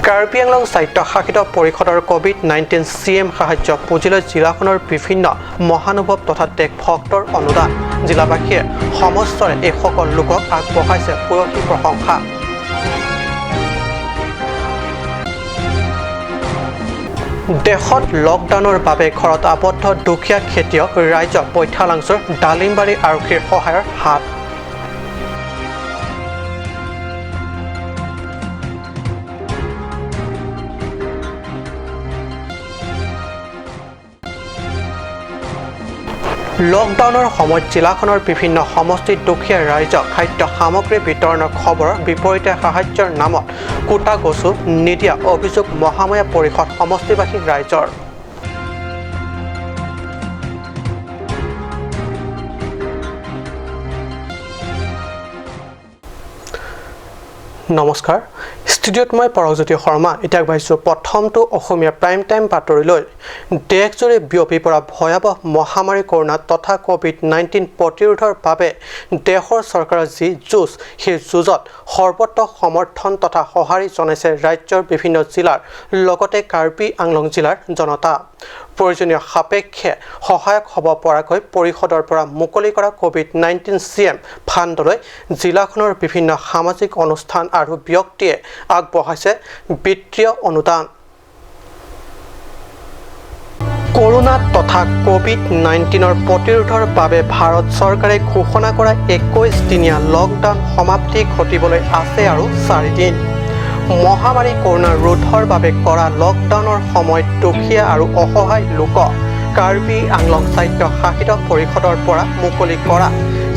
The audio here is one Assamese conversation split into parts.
কাৰ্বি আংলং স্বায়ত্তশাসিত পৰিষদৰ কোভিড-19 CM সাহায্য পুঁজিলৈ জিলাখনৰ বিভিন্ন মহানুভৱ তথা দেশ ভক্তৰ অনুদান জিলাবাসীয়ে সমস্যাৰে এই সকল লোকক আগবঢ়াইছে পৰহি প্ৰশংসা। দেশত লকডাউনৰ বাবে ঘৰত আবদ্ধ দুখীয়া খেতিয়ক ৰাইজক পৈঠালাংচুৰ ডালিমবাৰী আৰক্ষীৰ সহায়ৰ হাত। লকডাউনৰ সময়ত জিলাখনৰ বিভিন্ন সমষ্টিত দুখীয়া ৰাইজক খাদ্য সামগ্ৰী বিতৰণৰ খবৰৰ বিপৰীতে সাহায্যৰ নামত কোটা গছু নিদিয়া অভিযোগ মহামায়া পৰিষদ সমষ্টিবাসী ৰাইজৰ। নমস্কাৰ, ষ্টুডিঅ'ত মই পৰগজ্যোতি শৰ্মা। এতিয়া আগবাঢ়িছোঁ প্ৰথমটো অসমীয়া প্ৰাইম টাইম বাতৰিলৈ। দেশজুৰি বিয়পি পৰা ভয়াৱহ মহামাৰী কৰোনা তথা কোভিড-19 প্ৰতিৰোধৰ বাবে দেশৰ চৰকাৰৰ যি যুঁজ, সেই যুঁজত সৰ্বত্ৰ সমৰ্থন তথা সঁহাৰি জনাইছে ৰাজ্যৰ বিভিন্ন জিলাৰ লগতে কাৰ্বি আংলং জিলাৰ জনতা। প্ৰয়োজনীয় সাপেক্ষে সহায়ক হ'ব পৰাকৈ পৰিষদৰ পৰা মুকলি কৰা কোভিড-19 CM ফাণ্ডলৈ জিলাখনৰ বিভিন্ন সামাজিক অনুষ্ঠান আৰু ব্যক্তিয়ে আগবঢ়াইছে বিত্তীয় অনুদান। কৰোনা তথা কোভিড-19 প্ৰতিৰোধৰ বাবে ভাৰত চৰকাৰে ঘোষণা কৰা 21 দিনীয়া লকডাউন সমাপ্তি ঘটিবলৈ আছে আৰু 4 দিন। মহামাৰী কৰোনা ৰোধৰ বাবে কৰা লকডাউনৰ সময়ত দুখীয়া আৰু অসহায় লোকক কাৰ্বি আংলং স্বায়ত্তশাসিত পৰিষদৰ পৰা মুকলি কৰা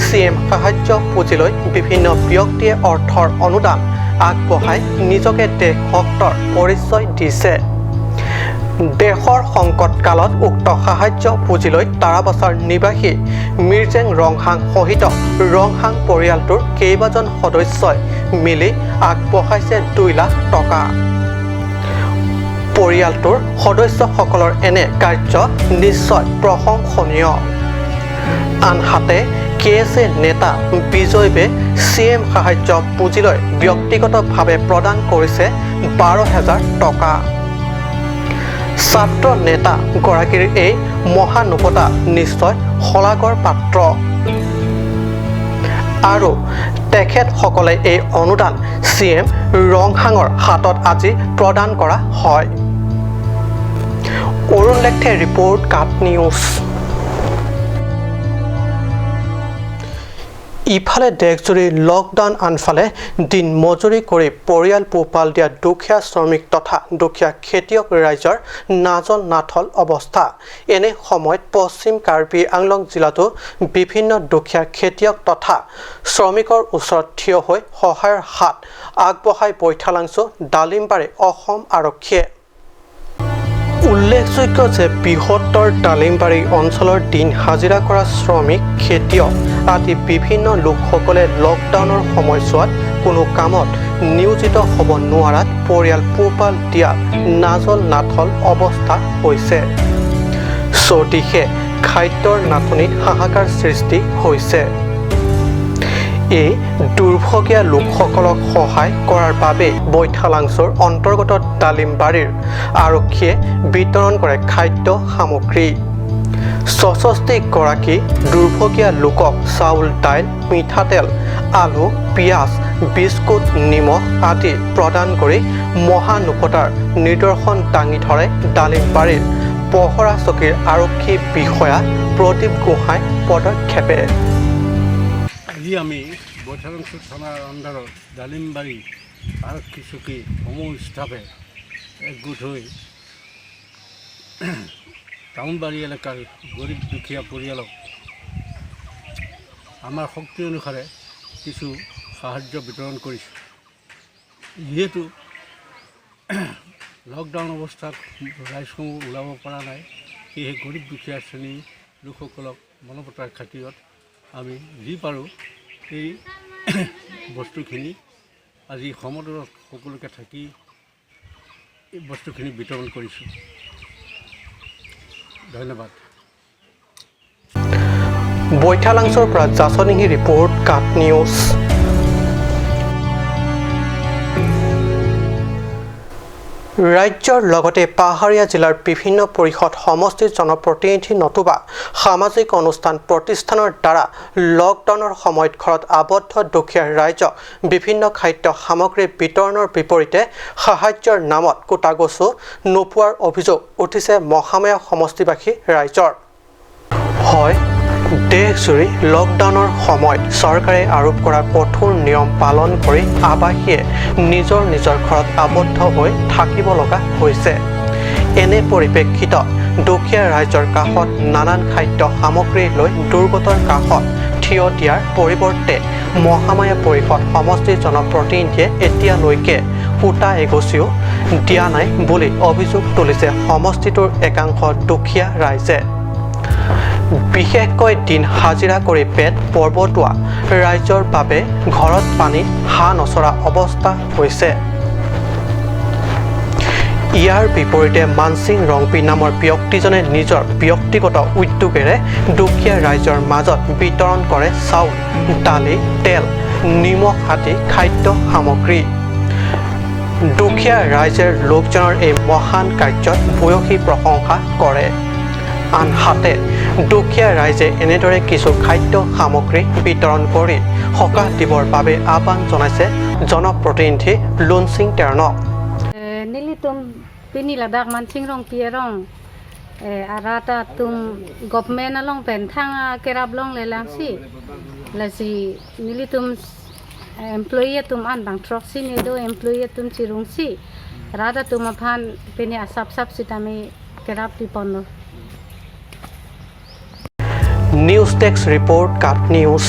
CM সাহায্য পুঁজিলৈ বিভিন্ন ব্যক্তিয়ে অৰ্থৰ অনুদান আগবঢ়াই নিজকে দেশভক্তৰ পৰিচয় দিছে। দেশৰ সংকট কালত উক্ত সাহায্য পুঁজিলৈ তাৰাবাছাৰ নিবাসী মিৰ্জেং ৰংহাং সহিত ৰংহাং পৰিয়ালটোৰ কেইবাজন সদস্যই মিলি আগবঢ়াইছে 2 লাখ টকা। পৰিয়ালটোৰ সদস্যসকলৰ এনে কাৰ্য নিশ্চয় প্ৰশংসনীয়। আনহাতে KSA নেতা বিজয়বে CM সাহায্য পুঁজিলৈ ব্যক্তিগতভাৱে প্ৰদান কৰিছে 12,000 টকা। ছাত্ৰ নেতা গৰাকীৰ এই মহানুভৱতা নিশ্চয় শলাগৰ পাত্ৰ আৰু তেখেতসকলে এই অনুদান CM ৰংহাঙৰ হাতত আজি প্ৰদান কৰা হয়। অৰুণ লেখে ৰিপৰ্ট কাট নিউজ। ইফালে দেশজুৰি লকডাউন, আনফালে দিন মজুৰি কৰি পৰিয়াল পোহপাল দিয়া দুখীয়া শ্ৰমিক তথা দুখীয়া খেতিয়ক ৰাইজৰ নাজল নাথল অৱস্থা। এনে সময়ত পশ্চিম কাৰ্বি আংলং জিলাতো বিভিন্ন দুখীয়া খেতিয়ক তথা শ্ৰমিকৰ ওচৰত থিয় হৈ সহায়ৰ হাত আগবঢ়াই পৈঠালাংচু ডালিমবাৰী অসম আৰক্ষীয়ে। উল্লেখযোগ্য যে বৃহত্তৰ ডালিমবাৰী অঞ্চলৰ দিন হাজিৰা কৰা শ্ৰমিক, খেতিয়ক আদি বিভিন্ন লোকসকলে লকডাউনৰ সময়ছোৱাত কোনো কামত নিয়োজিত হ'ব নোৱাৰাত পৰিয়াল পোহপাল দিয়া নাজল নাথল অৱস্থা হৈছে। চৌদিশে খাদ্যৰ নাটনিত হাহাকাৰ সৃষ্টি হৈছে। এই দুৰ্ভগীয়া লোকসকলক সহায় কৰাৰ বাবে বৈঠালাংচুৰ অন্তৰ্গত ডালিমবাৰীৰ আৰক্ষীয়ে বিতৰণ কৰে খাদ্য সামগ্ৰী। 66 গৰাকী দুৰ্ভগীয়া লোকক চাউল, দাইল, মিঠাতেল, আলু, পিঁয়াজ, বিস্কুট, নিমখ আদি প্ৰদান কৰি মহানুভৱতাৰ নিদৰ্শন দাঙি ধৰে ডালিমবাৰীৰ পহৰা চকীৰ আৰক্ষী বিষয়া প্ৰদীপ গোহাঁই পদক্ষেপে। আজি আমি বৈঠালাংচু থানাৰ আণ্ডাৰত ডালিমবাৰী আৰক্ষী চকী সমূহ ষ্টাফে একগোট হৈ টাউনবাৰী এলেকাৰ গৰীব দুখীয়া পৰিয়ালক আমাৰ শক্তি অনুসাৰে কিছু সাহায্য বিতৰণ কৰিছোঁ। যিহেতু লকডাউন অৱস্থাত ৰাইজসমূহ ওলাব পৰা নাই, সেয়েহে গৰীব দুখীয়া শ্ৰেণীৰ লোকসকলক মানৱতাৰ খাতিৰত আমি যি পাৰোঁ এই বস্তুখিনি আজি সমদলত সকলোকে থাকি এই বস্তুখিনি বিতৰণ কৰিছোঁ। ধন্যবাদ। বৈঠালাংচুৰ পৰা জাচনিহি ৰিপৰ্ট কাট নিউজ। ৰাজ্যৰ লগতে পাহাৰীয়া জিলাৰ বিভিন্ন পৰিষদ সমষ্টিৰ জনপ্ৰতিনিধি নতুবা সামাজিক অনুষ্ঠান প্ৰতিষ্ঠানৰ দ্বাৰা লকডাউনৰ সময়ত ঘৰত আবদ্ধ দুখীয়া ৰাইজক বিভিন্ন খাদ্য সামগ্ৰী বিতৰণৰ বিপৰীতে সাহায্যৰ নামত কোটাগছু নোপোৱাৰ অভিযোগ উঠিছে মহামায়া সমষ্টিবাসী ৰাইজৰ। হয়, দেশজুৰি লকডাউনৰ সময়ত চৰকাৰে আৰোপ কৰা কঠোৰ নিয়ম পালন কৰি আৱাসীয়ে নিজৰ ঘৰত আবদ্ধ হৈ থাকিব লগা হৈছে। এনে পৰিপ্ৰেক্ষিতত দুখীয়া ৰাইজৰ কাষত নানান খাদ্য সামগ্ৰী লৈ দুৰ্গতৰ কাষত থিয় দিয়াৰ পৰিৱৰ্তে মহামায়া পৰিষদ সমষ্টিৰ জনপ্ৰতিনিধিয়ে এতিয়ালৈকে কোটা এগছিও দিয়া নাই বুলি অভিযোগ তুলিছে সমষ্টিটোৰ একাংশ দুখীয়া ৰাইজে। বিশেষকৈ দিন হাজিৰা কৰি পেট পৰ্বতোৱা ৰাইজৰ বাবে ঘৰত পানী হাঁহ নচৰা অৱস্থা হৈছে। ইয়াৰ বিপৰীতে মানসিং ৰংপি নামৰ ব্যক্তিজনে নিজৰ ব্যক্তিগত উদ্যোগেৰে দুখীয়া ৰাইজৰ মাজত বিতৰণ কৰে চাউল, দালি, তেল, নিমখ আদি খাদ্য সামগ্ৰী। দুখীয়া ৰাইজৰ লোকজনৰ এই মহান কাৰ্যত ভূয়সী প্ৰশংসা কৰে। আনহাতে দুখীয়া ৰাইজে এনেদৰে কিছু খাদ্য সামগ্ৰী বিতৰণ কৰি সকাহ দিবৰ বাবে আহ্বান জনাইছে জনপ্ৰতিনিধি লুনসিং তেৰণক। Nilitum piniladak mancing rong pierong arata tum government along pen thang kerab long lelang si lasi nilitum employee tum an bang truck si nedo employee tum chirung si rada tum aphan pini asap sap sitami kerab pipono. News Text Report Cut News.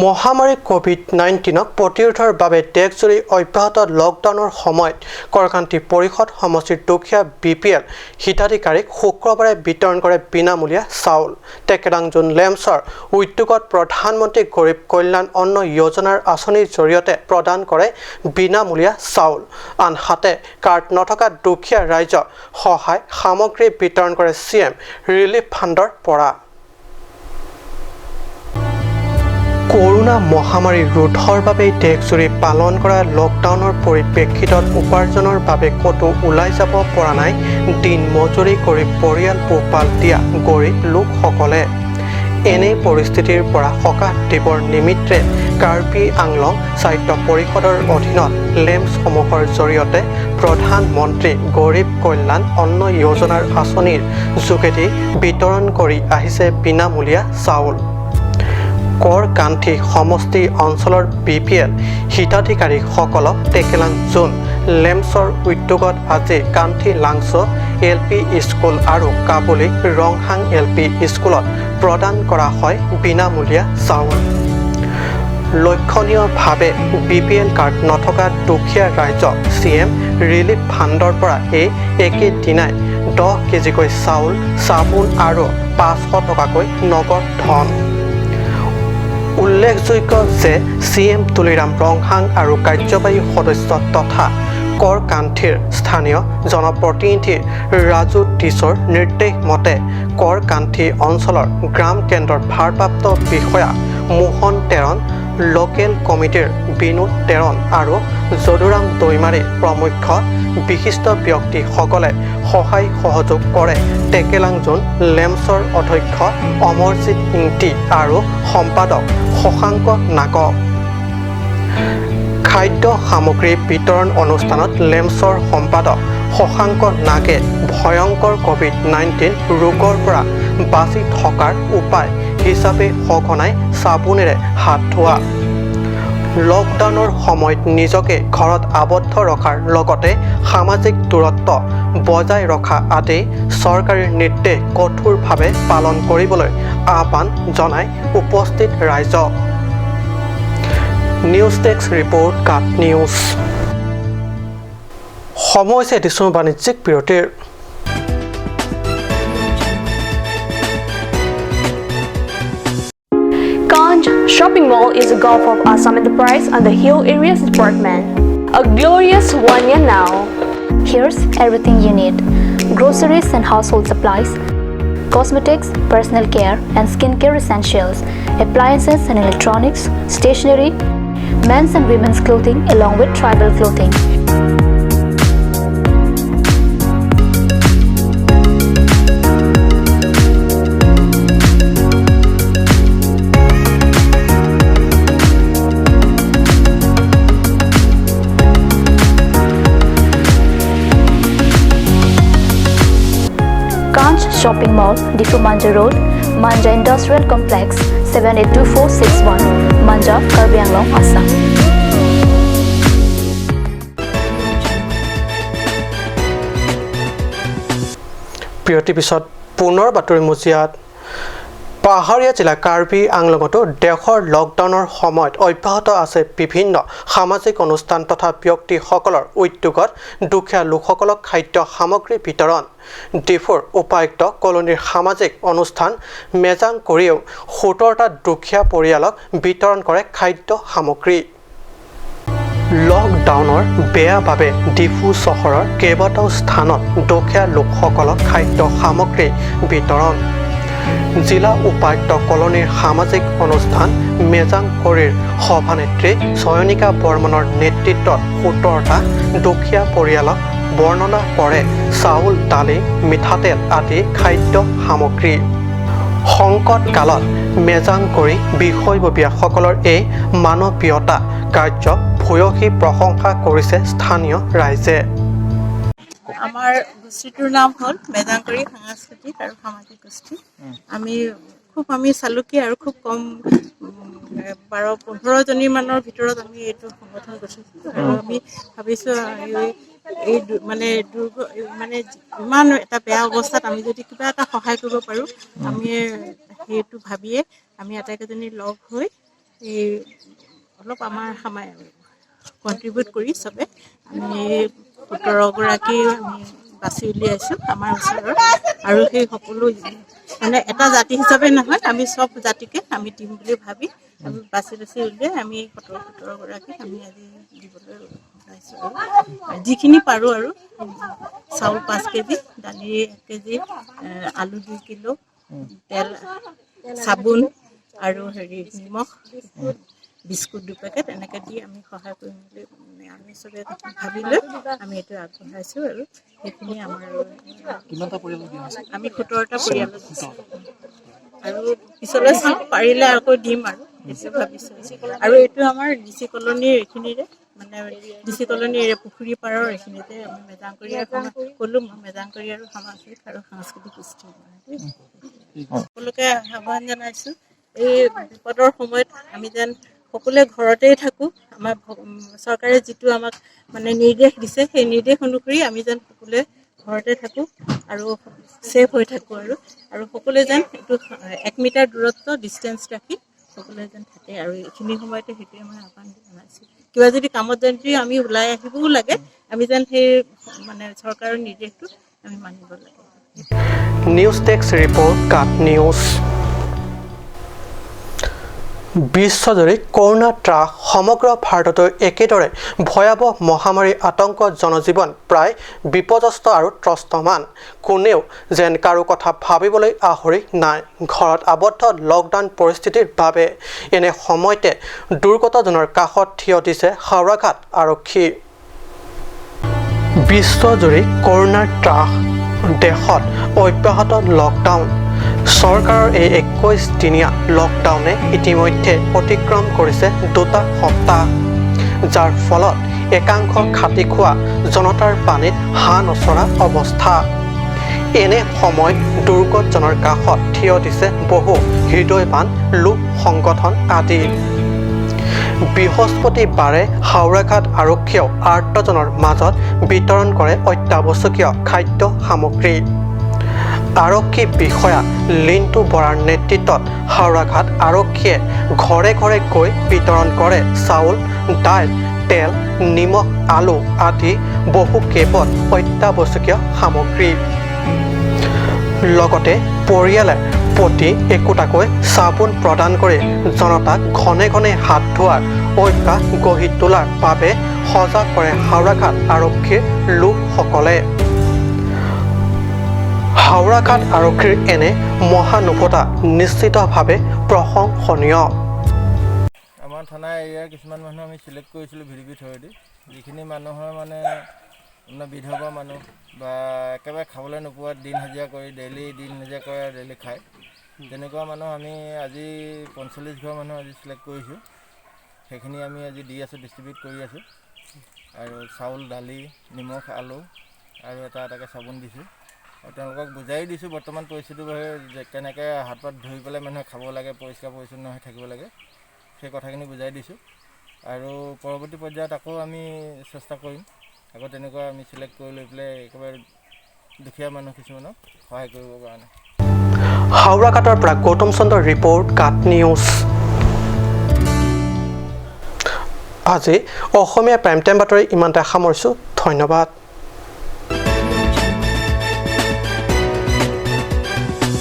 মহামাৰী কোভিড-19 প্ৰতিৰোধৰ বাবে দেশজুৰি অব্যাহত লকডাউনৰ সময়ত কৰকান্তি পৰিষদ সমষ্টিৰ দুখীয়া BPL হিতাধিকাৰীক শুক্ৰবাৰে বিতৰণ কৰে বিনামূলীয়া চাউল। টেকেৰাংজুন লেম্পছৰ উদ্যোগত প্ৰধানমন্ত্ৰী গৰীব কল্যাণ অন্ন যোজনাৰ আঁচনিৰ জৰিয়তে প্ৰদান কৰে বিনামূলীয়া চাউল। আনহাতে কাৰ্ড নথকা দুখীয়া ৰাইজক সহায় সামগ্ৰী বিতৰণ কৰে CM ৰিলিফ ফাণ্ডৰ পৰা। কৰোনা মহামাৰী ৰোধৰ বাবে দেশজুৰি পালন কৰা লকডাউনৰ পৰিপ্ৰেক্ষিতত উপাৰ্জনৰ বাবে ক'তো ওলাই যাব পৰা নাই দিন মজুৰি কৰি পৰিয়াল পোহপাল দিয়া গৰীব লোকসকলে। এনে পৰিস্থিতিৰ পৰা সকাহ দিবৰ নিমিত্তে কাৰ্বি আংলং সাহিত্য পৰিষদৰ অধীনত লেম্পছসমূহৰ জৰিয়তে প্ৰধানমন্ত্ৰী গৰীব কল্যাণ অন্ন যোজনাৰ আঁচনিৰ যোগেদি বিতৰণ কৰি আহিছে বিনামূলীয়া চাউল। কৰকান্থি সমষ্টি অঞ্চলৰ BPL হিতাধিকাৰীসকলক টেকেলাংজুন লেম্পছৰ উদ্যোগত আজি কান্থি লাংছ LP স্কুল আৰু কাবুলি ৰংহাং LP স্কুলত প্ৰদান কৰা হয় বিনামূলীয়া চাউল। লক্ষণীয়ভাৱে BPL কাৰ্ড নথকা দুখীয়া ৰাইজক CM ৰিলিফ ফাণ্ডৰ পৰা এই একেদিনাই 10 কেজিকৈ চাউল, চাবোন আৰু 500 টকাকৈ নগদ ধন। উল্লেখযোগ্য যে CM তুলিৰাম ৰংহাং আৰু কাৰ্যবাহী সদস্য তথা কৰকান্থিৰ স্থানীয় জনপ্ৰতিনিধি ৰাজু টিছৰ নিৰ্দেশ মতে কৰকান্থি অঞ্চলৰ গ্ৰাম কেন্দ্ৰৰ ভাৰপ্ৰাপ্ত বিষয়া মোহন তেৰণ, লোকেল কমিটিৰ বিনোদ তেৰণ আৰু যদুৰাম দৈমাৰী প্ৰমুখ বিশিষ্ট ব্যক্তিসকলে সহায় সহযোগ কৰে। টেকেলাংজুন লেম্পছৰ অধ্যক্ষ অমৰজিৎ ইংতি আৰু সম্পাদক শশাংক নাগক। খাদ্য সামগ্ৰী বিতৰণ অনুষ্ঠানত লেম্পছৰ সম্পাদক শশাংক নাগে ভয়ংকৰ কোভিড-19 ৰোগৰ পৰা বাচি থকাৰ উপায় হিচাপে সঘনাই চাবোনেৰে হাত ধোৱা, লকডাউনৰ সময়ত নিজকে ঘৰত আবদ্ধ ৰখাৰ লগতে সামাজিক দূৰত্ব বজাই ৰখা আদি চৰকাৰী নিৰ্দেশ কঠোৰভাৱে পালন কৰিবলৈ আহ্বান জনাই উপস্থিত ৰাইজক। নিউজ টেক্স ৰিপৰ্ট কাট নিউজ। সময় হৈছে এডিশ্যনৰ বাণিজ্যিক বিৰতিৰ। Kanj Shopping Mall is a gulf of Assam Enterprise and the Hill Areas Department. A glorious one year now. Here's everything you need: groceries and household supplies, cosmetics, personal care and skincare essentials, appliances and electronics, stationery, men's and women's clothing along with tribal clothing. Shopping Mall, Difu Manja Road, Manja Industrial Complex, 782461, Manja, Karbi Anglong, Assam. বিৰতিৰ পিছত পুনৰ বাতৰি মজিয়াত পাহাৰীয়া জিলা কাৰ্বি আংলঙতো দেশৰ লকডাউনৰ সময়ত অব্যাহত আছে বিভিন্ন সামাজিক অনুষ্ঠান তথা ব্যক্তিসকলৰ উদ্যোগত দুখীয়া লোকসকলক খাদ্য সামগ্ৰী বিতৰণ ডিফুৰ উপায়ুক্ত কলনীৰ সামাজিক অনুষ্ঠান মেজাং কৰিও 17টা দুখীয়া পৰিয়ালক বিতৰণ কৰে খাদ্য সামগ্ৰী লকডাউনৰ বেয়া বাবে ডিফু চহৰৰ কেইবাটাও স্থানত দুখীয়া লোকসকলক খাদ্য সামগ্ৰী বিতৰণ জিলা উপায়ুক্ত কলনীৰ সামাজিক অনুষ্ঠান মেজাং কৰিৰ সভানেত্ৰী চয়নিকা বৰ্মনৰ নেতৃত্বত 17টা দুখীয়া পৰিয়ালক বৰ্ণনা কৰে চাউল দালি মিঠাতেল আদি খাদ্য সামগ্ৰী সংকট কালত মেজাং কৰি বিষয়ববীয়াসকলৰ এই মানৱীয়তা কাৰ্যক ভূয়সী প্ৰশংসা কৰিছে স্থানীয় ৰাইজে আমাৰ গোষ্ঠীটোৰ নাম হ'ল মেজাংকৰী সাংস্কৃতিক আৰু সামাজিক গোষ্ঠী আমি চালুকী আৰু খুব কম 12-15 জনী মানৰ ভিতৰত আমি এইটো সংগঠন গঠিছো আৰু আমি ভাবিছো এই মানে ইমান এটা বেয়া অৱস্থাত আমি যদি কিবা এটা সহায় কৰিব পাৰো আমি সেইটো ভাবিয়ে আমি আটাইকেইজনী লগ হৈ এই অলপ আমাৰ কন্ট্ৰিবিউট কৰি সবে আমি 17 গৰাকী আমি বাছি উলিয়াইছো আমাৰ ওচৰৰ আৰু সেই সকলো মানে এটা জাতি হিচাপে নহয় আমি সব জাতিকে আমি টিম বুলি ভাবি আমি বাছি উলিয়াই আমি 17 গৰাকী আমি আজি দিবলৈ ওলাইছো যিখিনি পাৰো আৰু চাউল 5 কেজি দালি 1 কেজি আলু 2 কিলো তেল সাবুন আৰু নিমখ বিস্কুট 2 পেকেট এনেকৈ দি আমি সহায় কৰিম বুলি আমি সবে ভাবিলৈ আমি এইটো আগবঢ়াইছো আৰু সেইখিনি আমাৰ কিমানটা পৰিয়াল দিয়া হৈছে আমি 17টা পৰিয়াল আৰু পিছলৈ পাৰিলে আকৌ দিম আৰু সেইটো ভাবিছো আৰু এইটো আমাৰ ডিসি কলনীৰ এইখিনিৰে মানে ডিসি কলনীৰ পুখুৰী পাৰৰ এইখিনিতে আমি মেজাংকৰী ক'লো মেজাংকৰী আৰু সামাজিক আৰু সাংস্কৃতিক গোষ্ঠী সকলোকে আহ্বান জনাইছো এই বিপদৰ সময়ত আমি যেন সকলোৱে ঘৰতেই থাকো আমাৰ চৰকাৰে যিটো আমাক মানে নিৰ্দেশ দিছে সেই নিৰ্দেশ অনুসৰি আমি যেন সকলোৱে ঘৰতে থাকো আৰু সেফ হৈ থাকো আৰু সকলোৱে যেন এইটো 1 মিটাৰ দূৰত্ব ডিসটেন্স ৰাখি সকলোৱে যেন থাকে আৰু এইখিনি সময়তে সেইটোৱে মই আহ্বান জনাইছো কিবা যদি কামত যদি আমি ওলাই আহিবও লাগে আমি যেন সেই মানে চৰকাৰৰ নিৰ্দেশটো আমি মানিব লাগে নিউজ টেক্স ৰিপৰ্ট কাট নিউজ বিশ্বজুৰি কৰোনা ত্ৰাস সমগ্ৰ ভাৰততো একেদৰে ভয়াৱহ মহামাৰী আতংক জনজীৱন প্ৰায় বিপদস্ত আৰু ত্ৰস্তমান কোনেও যেন কাৰো কথা ভাবিবলৈ আহৰি নাই ঘৰত আবদ্ধ লকডাউন পৰিস্থিতিৰ বাবে এনে সময়তে দুৰ্গতজনৰ কাষত থিয় দিছে হাওৰাঘাট আৰক্ষী বিশ্বজুৰি কৰোনাৰ ত্ৰাস দেশত অব্যাহত লকডাউন চৰকাৰৰ এই 21 দিনীয়া লকডাউনে ইতিমধ্যে অতিক্ৰম কৰিছে 2টা সপ্তাহ যাৰ ফলত একাংশ খাটি খোৱা জনতাৰ পানীত হাঁহ নচৰা অৱস্থা এনে সময়ত দুৰ্গতজনৰ কাষত থিয় দিছে বহু হৃদয়বান লোক সংগঠন আদি বৃহস্পতিবাৰে হাওৰাঘাট আৰক্ষীয়ে আৰ্তজনৰ মাজত বিতৰণ কৰে অত্যাৱশ্যকীয় খাদ্য সামগ্ৰী আৰক্ষী বিষয়া লিণ্টু বৰাৰ নেতৃত্বত হাওৰাঘাট আৰক্ষীয়ে ঘৰে ঘৰে গৈ বিতৰণ কৰে চাউল দাইল তেল নিমখ আলু আদি বহু কেইপদ অত্যাৱশ্যকীয় সামগ্ৰী লগতে পৰিয়ালে প্ৰতি একোটাকৈ চাবোন প্ৰদান কৰি জনতাক ঘনে ঘনে হাত ধোৱাৰ অভ্যাস গঢ়ি তোলাৰ বাবে সজাগ কৰে হাওৰাঘাট আৰক্ষীৰ লোকসকলে হাওৰাঘাট আৰক্ষীৰ এনে মহানুভৱতা নিশ্চিতভাৱে প্ৰশংসনীয় আমাৰ থানা এৰিয়াৰ কিছুমান মানুহ আমি চিলেক্ট কৰিছিলোঁ ভিডিপি থ্ৰুৱেদি যিখিনি মানুহৰ মানে বিধৱা মানুহ বা একেবাৰে খাবলৈ নোপোৱা দিন হাজিৰা কৰি দিন হাজিৰা কৰে ডেইলি খায় তেনেকুৱা মানুহ আমি আজি 45 ঘৰ মানুহ আজি চিলেক্ট কৰিছোঁ সেইখিনি আমি আজি দি আছোঁ ডিষ্ট্ৰিবিউট কৰি আছোঁ আৰু চাউল দালি নিমখ আলু আৰু এটাকৈ চাবোন দিছোঁ আৰু তেওঁলোকক বুজাই দিছোঁ বৰ্তমান পৰিস্থিতিৰ বাবে যে কেনেকৈ হাত পাত ধুই পেলাই মানুহে খাব লাগে পৰিষ্কাৰ পৰিচ্ছন্ন হৈ থাকিব লাগে সেই কথাখিনি বুজাই দিছোঁ আৰু পৰৱৰ্তী পৰ্যায়ত আকৌ আমি চেষ্টা কৰিম আকৌ তেনেকুৱা আমি চিলেক্ট কৰি লৈ পেলাই একেবাৰে দুখীয়া মানুহ কিছুমানক সহায় কৰিবৰ কাৰণে হাওৰাঘাটৰ পৰা গৌতম চন্দ্ৰৰ ৰিপৰ্ট কাট নিউজ আজি অসমীয়া প্ৰাইম টাইম বাতৰি ইমানতে সামৰিছোঁ ধন্যবাদ